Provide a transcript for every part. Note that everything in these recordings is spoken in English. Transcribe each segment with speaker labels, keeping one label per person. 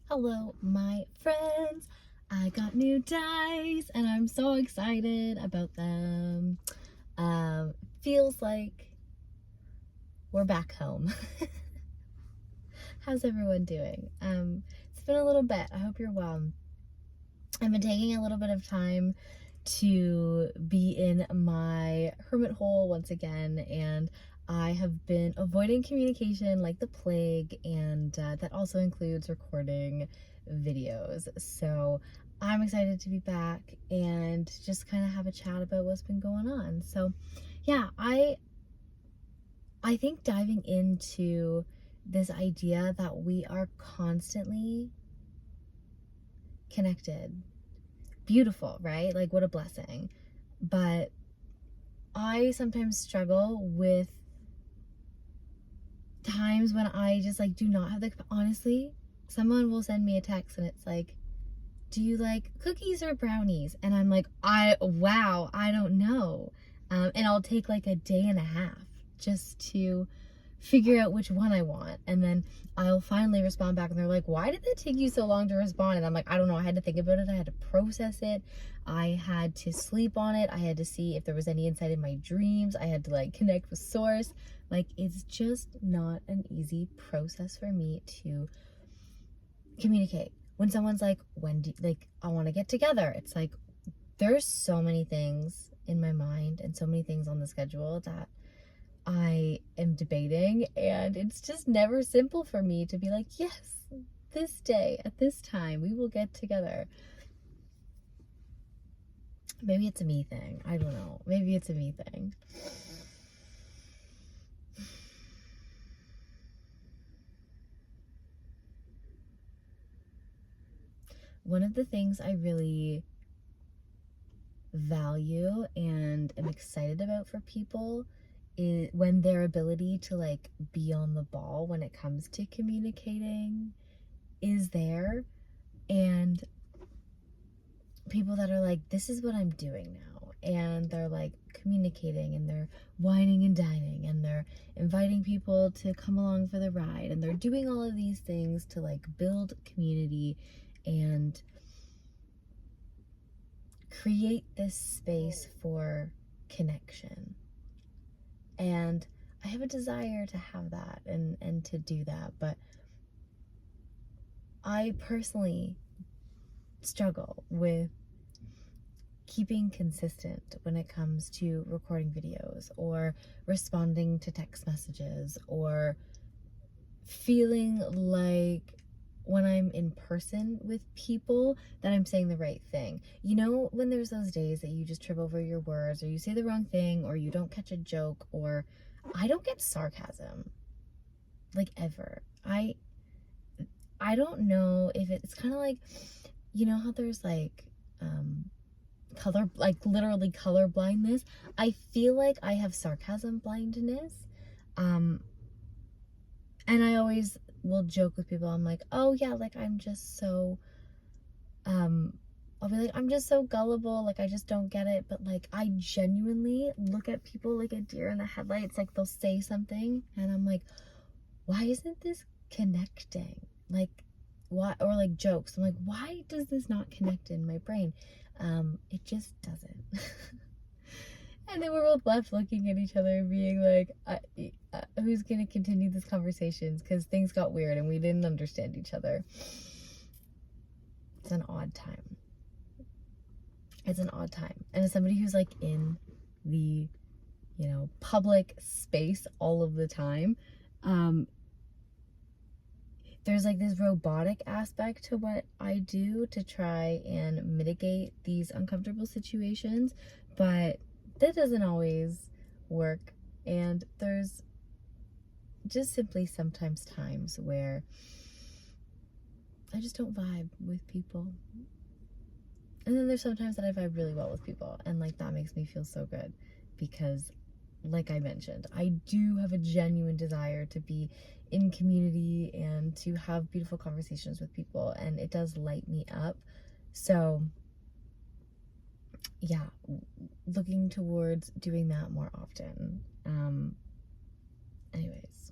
Speaker 1: Hello, my friends. I got new dice and I'm so excited about them. Feels like we're back home. How's everyone doing? It's been a little bit. I hope you're well. I've been taking a little bit of time to be in my hermit hole once again, and I have been avoiding communication like the plague, and that also includes recording videos. So I'm excited to be back and just kind of have a chat about what's been going on. So yeah, I think diving into this idea that we are constantly connected, beautiful, right? Like, what a blessing. But I sometimes struggle with times when I just like do not have the, honestly, someone will send me a text and it's like, do you like cookies or brownies? And I'm like, wow, I don't know. And I'll take like a day and a half just to figure out which one I want. And then I'll finally respond back and they're like, why did it take you so long to respond? And I'm like, I don't know. I had to think about it. I had to process it. I had to sleep on it. I had to see if there was any insight in my dreams. I had to like connect with source. Like, it's just not an easy process for me to communicate. When someone's like, I want to get together. It's like, there's so many things in my mind and so many things on the schedule that I am debating, and it's just never simple for me to be like, yes, this day at this time we will get together. Maybe it's a me thing. I don't know. Maybe it's a me thing. One of the things I really value and am excited about for people is when their ability to like be on the ball when it comes to communicating is there, and people that are like, this is what I'm doing now, and they're like communicating and they're whining and dining and they're inviting people to come along for the ride and they're doing all of these things to like build community and create this space for connection. And I have a desire to have that and to do that, but I personally struggle with keeping consistent when it comes to recording videos or responding to text messages, or feeling like when I'm in person with people that I'm saying the right thing. You know, when there's those days that you just trip over your words, or you say the wrong thing, or you don't catch a joke, or I don't get sarcasm, like, ever. I don't know if it's kind of like, you know how there's like literally color blindness. I feel like I have sarcasm blindness. And I always will joke with people. I'm like, oh yeah, like I'm just so I'll be like, I'm just so gullible, like I just don't get it. But like, I genuinely look at people like a deer in the headlights. Like, they'll say something and I'm like, why isn't this connecting? Like, why? Or like jokes, I'm like, why does this not connect in my brain? It just doesn't. And then we're both left looking at each other being like, who's gonna continue this conversation, because things got weird and we didn't understand each other. It's an odd time. It's an odd time. And as somebody who's like in the, you know, public space all of the time, there's like this robotic aspect to what I do to try and mitigate these uncomfortable situations, but that doesn't always work. And there's just simply sometimes times where I just don't vibe with people. And then there's sometimes that I vibe really well with people, and like that makes me feel so good, because like I mentioned, I do have a genuine desire to be in community and to have beautiful conversations with people, and it does light me up. So yeah, looking towards doing that more often. Anyways,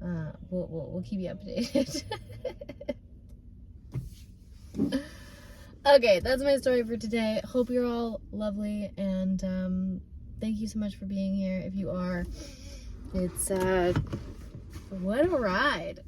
Speaker 1: we'll keep you updated. Okay, that's my story for today. Hope you're all lovely, and thank you so much for being here. If you are, it's what a ride.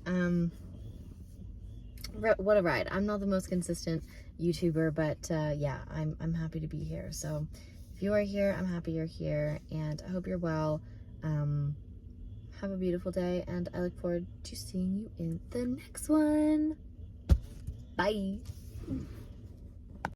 Speaker 1: What a ride. I'm not the most consistent YouTuber, but yeah, I'm happy to be here. So if you are here, I'm happy you're here, and I hope you're well. Have a beautiful day, and I look forward to seeing you in the next one. Bye.